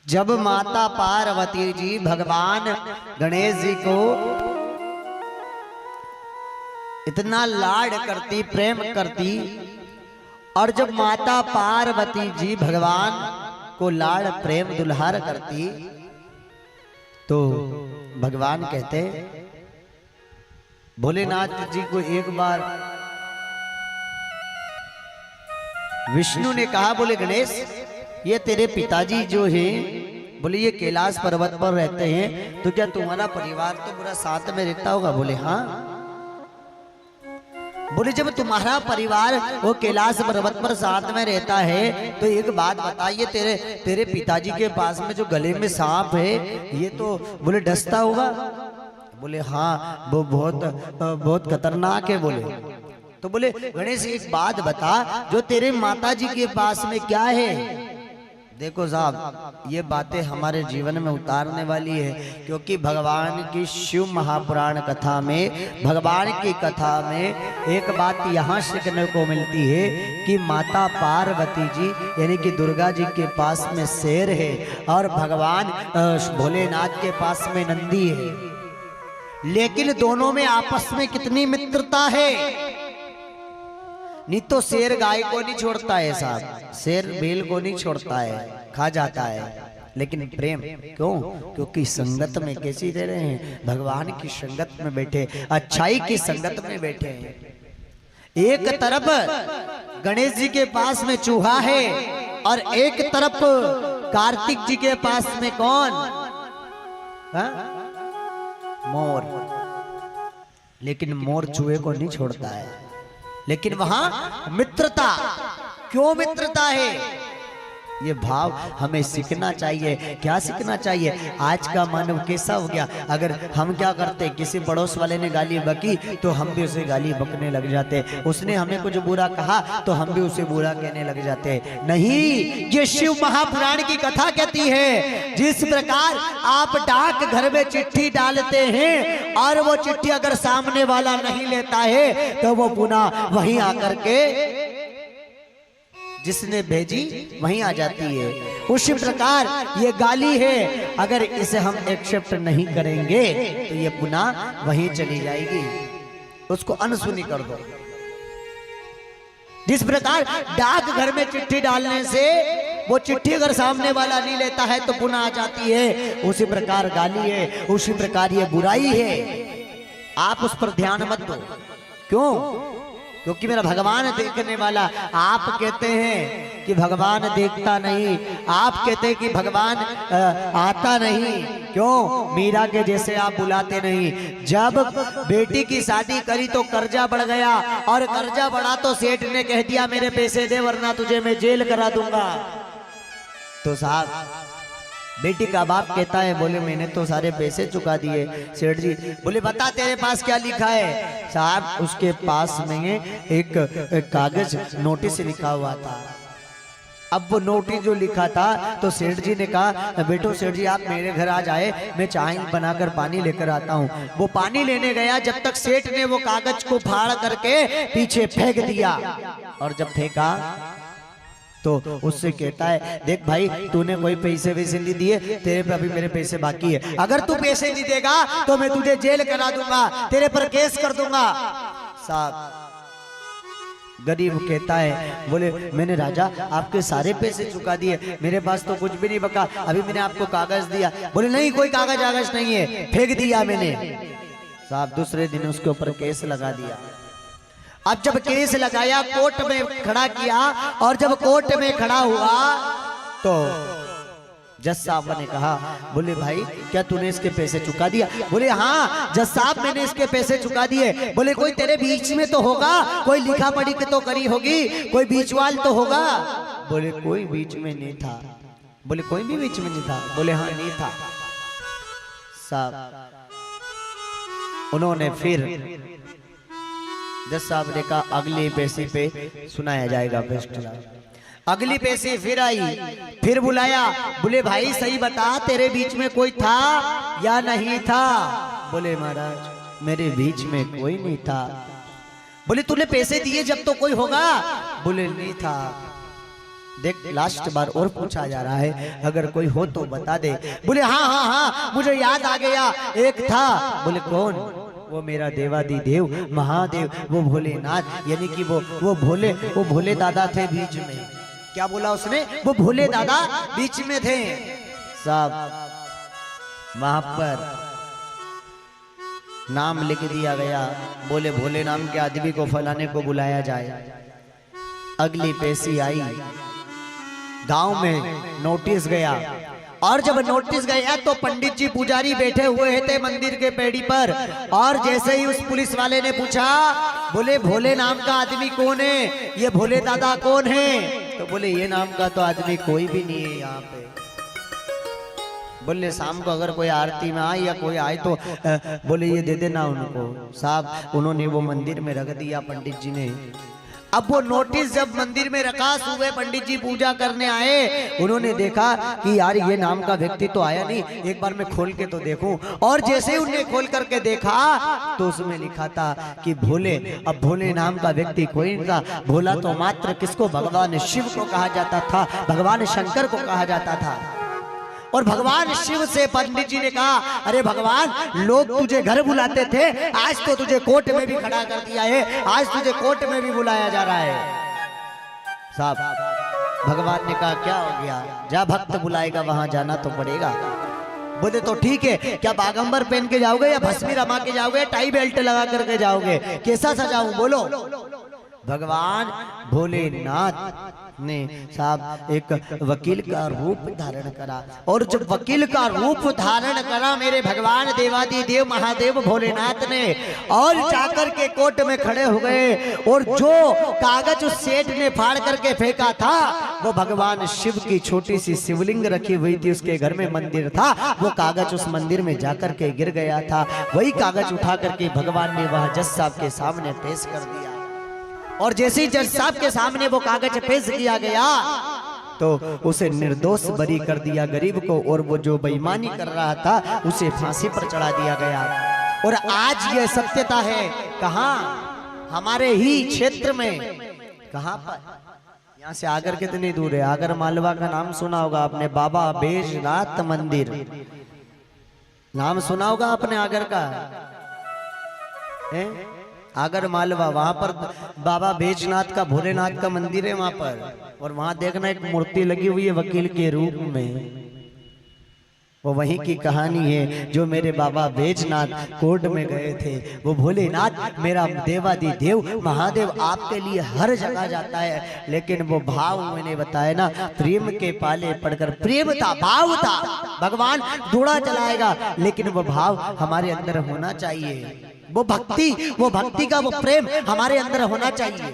जब माता पार्वती जी भगवान गणेश जी को इतना लाड करती, प्रेम करती, और जब माता पार्वती जी भगवान को लाड प्रेम दुल्हार करती तो भगवान कहते, भोलेनाथ जी को एक बार विष्णु ने कहा, बोले गणेश ये तेरे पिताजी जो हैं, बोले ये कैलाश पर्वत पर रहते हैं, तो क्या तुम्हारा परिवार तो पूरा साथ में रहता होगा? बोले हाँ। बोले जब तुम्हारा परिवार वो कैलाश पर्वत पर साथ में रहता है तो एक बात बताइए, तेरे पिताजी के पास में जो गले में सांप है ये तो बोले डसता होगा? बोले हाँ वो बहुत खतरनाक है। बोले तो बोले गणेश एक बात बता, जो तेरे माताजी के पास में क्या है? देखो साहब ये बातें हमारे जीवन में उतारने वाली है, क्योंकि भगवान की शिव महापुराण कथा में, भगवान की कथा में एक बात यहाँ सीखने को मिलती है कि माता पार्वती जी यानी कि दुर्गा जी के पास में शेर है और भगवान भोलेनाथ के पास में नंदी है, लेकिन दोनों में आपस में कितनी मित्रता है। नहीं तो शेर गाय को नहीं छोड़ता है साहब, शेर बैल को नहीं छोड़ता है, खा जाता है, लेकिन प्रेम क्यों? क्योंकि संगत में कैसी रह रहे हैं? भगवान की संगत में बैठे, अच्छाई की संगत में बैठे हैं। एक तरफ गणेश जी के पास में चूहा है और एक तरफ कार्तिक जी के पास में कौन? मोर। लेकिन मोर चूहे को नहीं छोड़ता है, लेकिन वहां मित्रता। क्यों मित्रता है? ये भाव हमें सीखना चाहिए। क्या सीखना चाहिए? आज का मानव कैसा हो गया, अगर हम क्या करते, किसी पड़ोस वाले ने गाली बकी तो हम भी उसे गाली बकने लग जाते, उसने हमें कुछ बुरा कहा तो हम भी उसे बुरा कहने लग जाते। नहीं, ये शिव महापुराण की कथा कहती है, जिस प्रकार आप डाक घर में चिट्ठी डालते हैं और वो चिट्ठी अगर सामने वाला नहीं लेता है तो वो पुनः वहीं आकर के जिसने भेजी वहीं आ जाती है। उसी प्रकार ये गाली है, अगर इसे हम एक्सेप्ट नहीं करेंगे तो ये पुनः वहीं चली जाएगी, उसको अनसुनी कर दो। जिस प्रकार डाक घर में चिट्ठी डालने से वो चिट्ठी अगर सामने वाला नहीं लेता है तो पुनः आ जाती है, उसी प्रकार गाली है, उसी प्रकार ये बुराई है। आप उस पर ध्यान मत दो। क्यों? क्योंकि मेरा भगवान देखने वाला। आप कहते हैं कि भगवान देखता नहीं, आप कहते हैं कि भगवान आता नहीं। क्यों? मीरा के जैसे आप बुलाते नहीं। जब बेटी की शादी करी तो कर्जा बढ़ गया, और कर्जा बढ़ा तो सेठ ने कह दिया मेरे पैसे दे वरना तुझे मैं जेल करा दूंगा। तो साहब बेटी का बाप कहता है, बोले मैंने तो सारे पैसे चुका दिए। सेठ जी बोले बता तेरे पास क्या लिखा है? साहब उसके पास में एक कागज नोटिस लिखा हुआ था। अब वो नोटिस जो लिखा था तो सेठ जी ने कहा, बेटो सेठ जी आप मेरे घर आ जाए, मैं चाय बनाकर पानी लेकर आता हूँ। वो पानी लेने गया, जब तक सेठ ने वो कागज को फाड़ करके पीछे फेंक दिया, और जब फेंका तो उससे कहता है, देख भाई तूने कोई पैसे वैसे नहीं दिए, तेरे पे अभी मेरे पैसे बाकी है, अगर तू पैसे नहीं देगा तो मैं तुझे जेल करा दूंगा, तेरे पर केस कर दूंगा। साहब गरीब कहता है, बोले मैंने राजा आपके सारे पैसे चुका दिए, मेरे पास तो कुछ भी नहीं बका, अभी मैंने आपको कागज दिया। बोले नहीं कोई कागज नहीं है, फेंक दिया मैंने। साहब दूसरे दिन उसके ऊपर केस लगा दिया। अब जब केस लगाया, कोर्ट में खड़ा किया, और जब कोर्ट में खड़ा हुआ तो जज साहब ने कहा, बोले भाई क्या तूने इसके पैसे चुका दिया? बोले हाँ जज साहब मैंने इसके पैसे चुका दिए। बोले कोई तेरे बीच में तो होगा, कोई लिखा पढ़ी तो करी होगी, कोई बीचवाल तो होगा? बोले कोई बीच में नहीं था। बोले कोई भी बीच में नहीं था? बोले हाँ नहीं था। साहब उन्होंने फिर जज साहब ने कहा अगली पैसे पे सुनाया जाएगा फैसला। अगली पैसे फिर आई, फिर बुलाया, बोले भाई सही बता तेरे बीच में कोई था या नहीं था? बोले महाराज मेरे बीच में कोई नहीं था। बोले तूने पैसे दिए जब तो कोई होगा? बोले नहीं था। देख लास्ट बार और पूछा जा रहा है, अगर कोई हो तो बता दे। बोले हाँ हाँ हाँ मुझे याद आ गया, एक था। बोले कौन? वो मेरा देवादी देव महादेव, वो भोलेनाथ, यानी कि वो भोले दादा थे बीच में। क्या बोला उसने? वो भोले दादा बीच में थे साहब। वहां पर नाम लिख दिया गया, बोले भोले नाम के आदमी को फलाने को बुलाया जाए। अगली पेशी आई, गांव में नोटिस गया, और जब नोटिस गया तो पंडित जी पुजारी बैठे हुए थे मंदिर के पेड़ी पर, और जैसे ही उस पुलिस वाले ने पूछा, बोले भोले नाम का आदमी कौन है, ये भोले दादा कौन है? तो बोले ये नाम का तो आदमी कोई भी नहीं है यहाँ पे। बोले शाम को अगर कोई आरती में आए या कोई आए तो बोले ये दे देना उनको। साहब उन्होंने वो मंदिर में रख दिया पंडित जी ने। अब वो नोटिस जब मंदिर में रखा, सुबह पंडित जी पूजा करने आए, उन्होंने देखा कि यार ये नाम का व्यक्ति तो आया नहीं, एक बार मैं खोल के तो देखूं। और जैसे ही उन्हें खोल करके देखा तो उसमें लिखा था कि भोले। अब भोले नाम का व्यक्ति कोई नहीं था। भोला तो मात्र किसको? भगवान शिव को कहा जाता था, भगवान शंकर को कहा जाता था। और भगवान शिव से पंडित जी ने कहा, अरे भगवान, लोग तुझे घर बुलाते थे, आज तो तुझे कोर्ट में भी खड़ा कर दिया है, आज तुझे कोर्ट में भी बुलाया जा रहा है। साहब भगवान ने कहा क्या हो गया? जा भक्त बुलाएगा वहां जाना तो पड़ेगा। बोले तो ठीक है, क्या बागंबर पहन के जाओगे या भस्मी रमा के जाओगे, टाई बेल्ट लगा करके जाओगे, कैसा सजाऊं बोलो? भगवान भोलेनाथ ने साहब एक वकील का रूप धारण करा, और जब वकील का रूप धारण करा मेरे भगवान देवादी देव महादेव भोलेनाथ ने, और जाकर के कोर्ट में खड़े हो गए, और जो कागज उस सेठ ने फाड़ करके फेंका था, वो भगवान शिव की छोटी सी शिवलिंग रखी हुई थी, उसके घर में मंदिर था, वो कागज उस मंदिर में जाकर के गिर गया था। वही कागज उठा करके भगवान ने वह जज साहब के सामने पेश कर दिया, और जैसे ही जज साहब के सामने वो कागज पेश किया गया तो उसे निर्दोष बरी कर दिया गरीब को, और वो जो बेईमानी कर रहा था उसे फांसी पर चढ़ा दिया गया। और आज ये सत्यता है कहाँ? हमारे ही क्षेत्र में। कहाँ पर? यहाँ से आगर कितनी दूर है? आगर मालवा का नाम सुना होगा आपने, बाबा बैजनाथ मंदिर नाम सुना होगा आपने आगर का है? आगर मालवा, वहां पर बाबा बैजनाथ का, भोलेनाथ का मंदिर है वहां पर। और वहां देखना एक मूर्ति लगी हुई है वकील के रूप में, वो वहीं की कहानी है जो मेरे बाबा बैजनाथ कोर्ट में गए थे। वो भोलेनाथ मेरा देवादी देव महादेव आपके लिए हर जगह जाता है, लेकिन वो भाव मैंने बताया ना, प्रेम के पाले पड़कर, प्रेम था, भाव था। भगवान घोड़ा चलाएगा, लेकिन वो भाव हमारे अंदर होना चाहिए, वो भक्ति का वो प्रेम हमारे अंदर होना चाहिए।